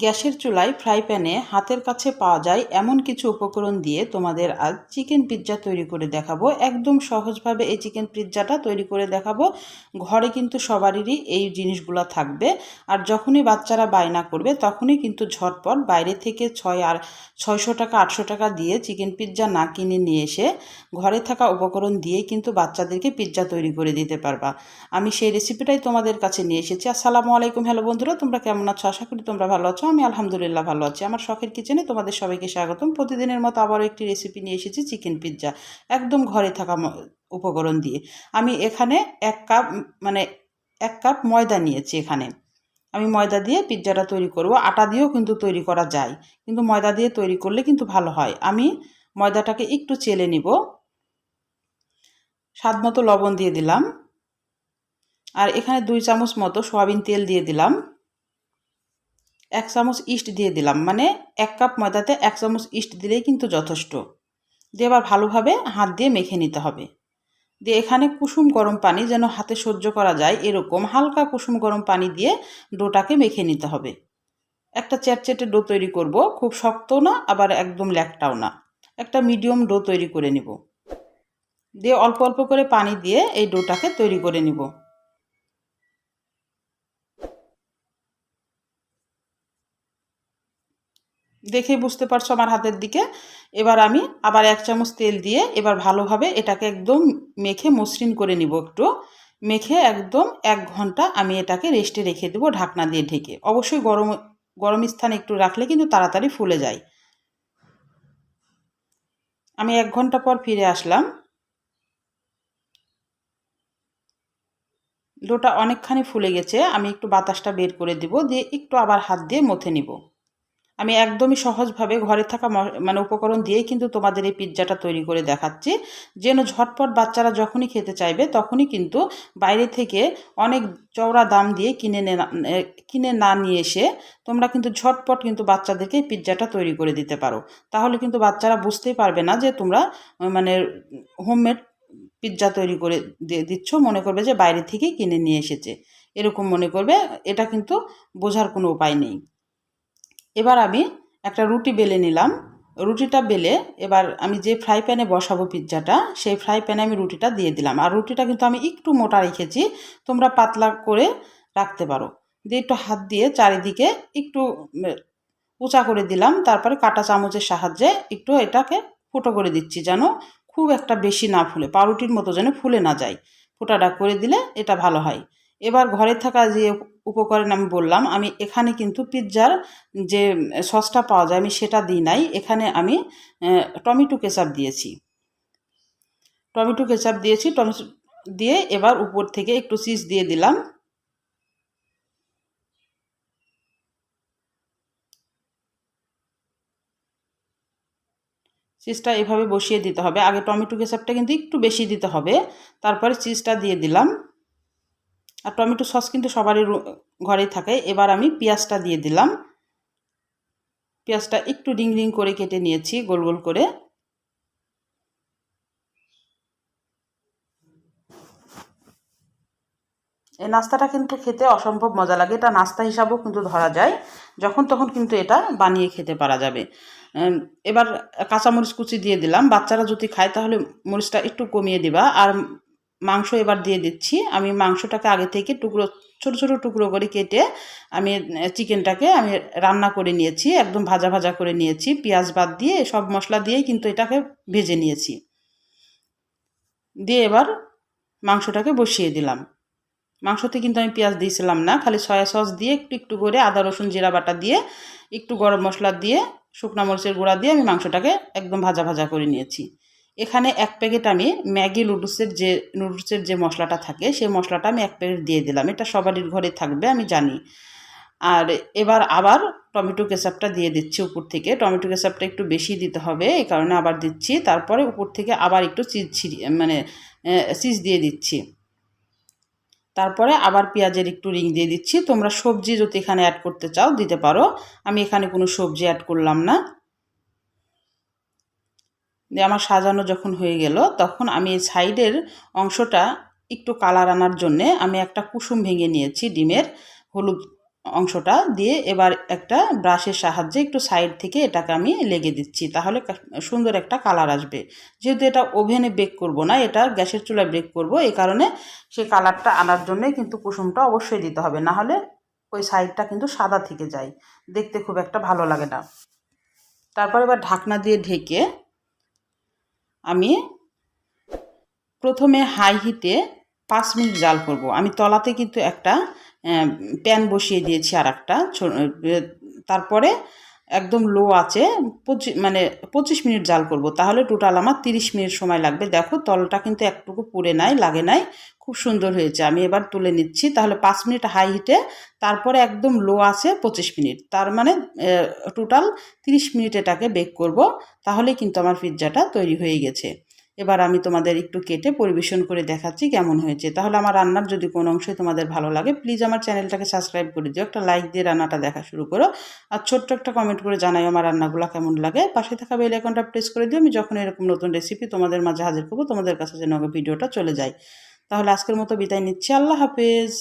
গ্যাসের চুলায় ফ্রাই প্যানে হাতের কাছে পাওয়া যায় এমন কিছু উপকরণ দিয়ে তোমাদের আজ চিকেন পিৎজা তৈরি করে দেখাবো। একদম সহজভাবে এই চিকেন পিৎজাটা তৈরি করে দেখাবো। ঘরে কিন্তু সবারই এই জিনিসগুলো থাকবে। আর যখনই বাচ্চারা বায়না করবে তখনই কিন্তু ঝটপট বাইরে থেকে 600 টাকা 800 টাকা দিয়ে চিকেন পিৎজা না কিনে নিয়ে এসে ঘরে থাকা উপকরণ দিয়েই কিন্তু বাচ্চাদেরকে পিৎজা তৈরি করে দিতে পারবা। আমি সেই রেসিপিটাই তোমাদের কাছে নিয়ে এসেছি। আসসালামু আলাইকুম, হ্যালো বন্ধুরা, তোমরা কেমন আছো? আশা করি তোমরা ভালো আছো। আমি আলহামদুলিল্লাহ ভালো আছি। আমার শখের কিচেনে তোমাদের সবাইকে স্বাগতম। প্রতিদিনের মতো আবারও একটি রেসিপি নিয়ে এসেছি, চিকেন পিৎজা, একদম ঘরে থাকা উপকরণ দিয়ে। আমি এখানে এক কাপ ময়দা নিয়েছি। এখানে আমি ময়দা দিয়ে পিৎজাটা তৈরি করব। আটা দিয়েও কিন্তু তৈরি করা যায়, কিন্তু ময়দা দিয়ে তৈরি করলে কিন্তু ভালো হয়। আমি ময়দাটাকে একটু চেলে নিব। স্বাদ মতো লবণ দিয়ে দিলাম। আর এখানে 2 চামচ মতো সয়াবিন তেল দিয়ে দিলাম। 1 চামচ ইস্ট দিয়ে দিলাম। মানে 1 কাপ ময়দাতে 1 চামচ ইস্ট দিলেই কিন্তু যথেষ্ট। দিয়ে এবার ভালোভাবে হাত দিয়ে মেখে নিতে হবে। দিয়ে এখানে কুসুম গরম পানি, যেন হাতে সহ্য করা যায় এরকম হালকা কুসুম গরম পানি দিয়ে ডোটাকে মেখে নিতে হবে। একটা চ্যাটচ্যাটে ডো তৈরি করব, খুব শক্ত না আবার একদম ল্যাকটাও না, একটা মিডিয়াম ডো তৈরি করে নিব। দিয়ে অল্প অল্প করে পানি দিয়ে এই ডোটাকে তৈরি করে নিব। দেখে বুঝতে পারছো আমার হাতের দিকে। এবার আমি আবার 1 চামচ তেল দিয়ে এবার ভালোভাবে এটাকে একদম মেখে মসৃণ করে নিব। একটু মেখে একদম 1 ঘন্টা আমি এটাকে রেস্টে রেখে দেবো, ঢাকনা দিয়ে ঢেকে। অবশ্যই গরম গরম স্থানে একটু রাখলে কিন্তু তাড়াতাড়ি ফুলে যায়। আমি 1 ঘন্টা পর ফিরে আসলাম। ডোটা অনেকখানি ফুলে গেছে। আমি একটু বাতাসটা বের করে দিব, দিয়ে একটু আবার হাত দিয়ে মথে নিব। আমি একদমই সহজভাবে ঘরে থাকা উপকরণ দিয়েই কিন্তু তোমাদের এই পিৎজাটা তৈরি করে দেখাচ্ছি, যেন ঝটপট বাচ্চারা যখনই খেতে চাইবে তখনই কিন্তু বাইরে থেকে অনেক চওড়া দাম দিয়ে কিনে না নিয়ে এসে তোমরা কিন্তু ঝটপট কিন্তু বাচ্চাদেরকে এই পিৎজাটা তৈরি করে দিতে পারো। তাহলে কিন্তু বাচ্চারা বুঝতেই পারবে না যে তোমরা মানে হোমমেড পিৎজা তৈরি করে দিচ্ছ, মনে করবে যে বাইরে থেকেই কিনে নিয়ে এসেছে, এরকম মনে করবে। এটা কিন্তু বোঝার কোনো উপায় নেই। এবার আমি একটা রুটি বেলে নিলাম। রুটিটা বেলে এবার আমি যে ফ্রাই প্যানে বসাবো পিৎজাটা, সেই ফ্রাই প্যানে আমি রুটিটা দিয়ে দিলাম। আর রুটিটা কিন্তু আমি একটু মোটা রেখেছি, তোমরা পাতলা করে রাখতে পারো। দিয়ে একটু হাত দিয়ে চারিদিকে একটু উঁচা করে দিলাম। তারপরে কাঁটা চামচের সাহায্যে একটু এটাকে ফুটো করে দিচ্ছি, যেন খুব একটা বেশি না ফুলে, পাউরুটির মতো যেন ফুলে না যায়। ফোঁটাটা করে দিলে এটা ভালো হয়। এবার ঘরে থাকা যে উপকরণ আমি বললাম, আমি এখানে কিন্তু পিৎজার যে সসটা পাওয়া যায় আমি সেটা দিই নাই। এখানে আমি টমেটো কেচাপ দিয়েছি। টমেটো দিয়ে এবার উপর থেকে একটু চিজ দিয়ে দিলাম। চিজটা এভাবে বসিয়ে দিতে হবে। আগে টমেটো কেচাপটা কিন্তু একটু বেশি দিতে হবে, তারপরে চিজটা দিয়ে দিলাম। আর টমেটো সস কিন্তু সবারই ঘরেই থাকে। এবার আমি পেঁয়াজটা দিয়ে দিলাম। পেঁয়াজটা একটু রিং রিং করে কেটে নিয়েছি, গোল গোল করে। এই নাস্তাটা কিন্তু খেতে অসম্ভব মজা লাগে। এটা নাস্তা হিসাবেও কিন্তু ধরা যায়, যখন তখন কিন্তু এটা বানিয়ে খেতে পারা যাবে। এবার কাঁচামরিচ কুচি দিয়ে দিলাম। বাচ্চারা যদি খায় তাহলে মরিচটা একটু কমিয়ে দিবা। আর মাংস এবার দিয়ে দিচ্ছি। আমি মাংসটাকে আগে থেকে ছোট ছোট টুকরো করে কেটে আমি চিকেনটাকে আমি রান্না করে নিয়েছি, একদম ভাজা ভাজা করে নিয়েছি। পেঁয়াজ বাদ দিয়ে সব মশলা দিয়েই কিন্তু এটাকে ভেজে নিয়েছি। দিয়ে এবার মাংসটাকে বসিয়ে দিলাম। মাংসতে কিন্তু আমি পেঁয়াজ দিয়েছিলাম না, খালি সয়া সস দিয়ে একটু একটু করে আদা রসুন জিরা বাটা দিয়ে একটু গরম মশলা দিয়ে শুকনো মরিচের গুঁড়া দিয়ে আমি মাংসটাকে একদম ভাজা ভাজা করে নিয়েছি। এখানে 1 প্যাকেট আমি ম্যাগি নুডলসের যে মশলাটা থাকে সেই মশলাটা আমি 1 প্যাকেট দিয়ে দিলাম। এটা সবারই ঘরে থাকবে আমি জানি। আর এবার আবার টমেটো কেচাপটা দিয়ে দিচ্ছি উপর থেকে। টমেটো কেচাপটা একটু বেশি দিতে হবে, এই কারণে আবার দিচ্ছি। তারপরে উপর থেকে আবার একটু চিজ দিয়ে দিচ্ছি। তারপরে আবার পেঁয়াজের একটু রিং দিয়ে দিচ্ছি। তোমরা সবজি যদি এখানে অ্যাড করতে চাও দিতে পারো, আমি এখানে কোনো সবজি অ্যাড করলাম না। দিয়ে আমার সাজানো যখন হয়ে গেল তখন আমি এই সাইডের অংশটা একটু কালার আনার জন্যে আমি একটা কুসুম ভেঙে নিয়েছি ডিমের, হলুদ অংশটা দিয়ে এবার একটা ব্রাশের সাহায্যে একটু সাইড থেকে এটাকে আমি লেগে দিচ্ছি, তাহলে সুন্দর একটা কালার আসবে। যেহেতু এটা ওভেনে বেক করব না, এটা গ্যাসের চুলায় বেক করব, এই কারণে সেই কালারটা আনার জন্যে কিন্তু কুসুমটা অবশ্যই দিতে হবে, না হলে ওই সাইডটা কিন্তু সাদা থেকে যায়, দেখতে খুব একটা ভালো লাগে না। তারপর এবার ঢাকনা দিয়ে ঢেকে আমি প্রথমে হাই হিটে 5 মিনিট জাল করব। আমি তলাতে কিন্তু একটা প্যান বসিয়ে দিয়েছি আর একটা, তারপরে একদম লো আছে 25 মিনিট জাল করব, তাহলে টোটাল আমার 30 মিনিট সময় লাগবে। দেখো তলটা কিন্তু একটুকু পুড়ে নাই, লাগে নাই, খুব সুন্দর হয়েছে। আমি এবার তুলে নিচ্ছি। তাহলে 5 মিনিট হাই হিটে, তারপরে একদম লো আছে 25 মিনিট, তার মানে টোটাল 30 মিনিট এটাকে বেক করব, তাহলেই কিন্তু আমার পিৎজাটা তৈরি হয়ে গেছে। এবার আমি তোমাদের একটু কেটে পরিবেশন করে দেখাচ্ছি কেমন হয়েছে। তাহলে আমার রান্নার যদি কোনো অংশই তোমাদের ভালো লাগে, প্লিজ আমার চ্যানেলটাকে সাবস্ক্রাইব করে দিও, একটা লাইক দিয়ে রান্নাটা দেখা শুরু করো, আর ছোট্ট একটা কমেন্ট করে জানাই আমার রান্নাগুলো কেমন লাগে। পাশে থাকা বেল আইকনটা প্রেস করে দিও, আমি যখন এরকম নতুন রেসিপি তোমাদের মাঝে হাজির করবো তোমাদের কাছে যেন ভিডিওটা চলে যায়। তাহলে আজকের মতো বিদায় নিচ্ছি, আল্লাহ হাফেজ।